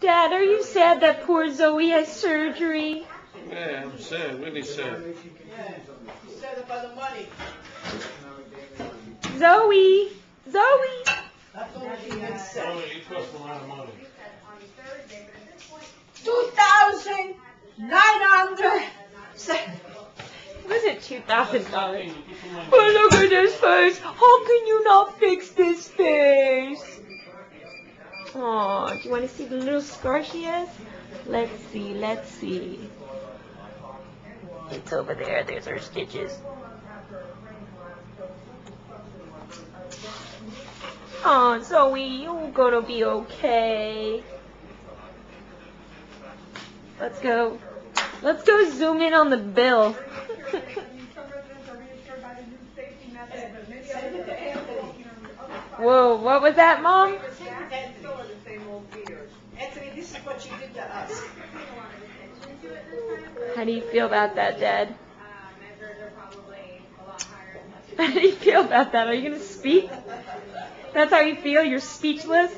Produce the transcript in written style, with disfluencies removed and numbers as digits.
Dad, are you sad that poor Zoe has surgery? Yeah, I'm sad, really sad. Yeah, he's sad about the money. Zoe! Zoe! That's all she had said. Oh, you cost a lot of money. 2,900. Was it $2,000? Oh, look at this face! How can you not fix this face? Oh, do you want to see the little scar she has? Let's see, let's see. It's over there. There's her stitches. Oh, Zoe, you're gonna be okay. Let's go. Let's go zoom in on the bill. Whoa, what was that, Mom? Anthony, this is what you did to us. How do you feel about that, Dad? How do you feel about that? Are you going to speak? That's how you feel? You're speechless?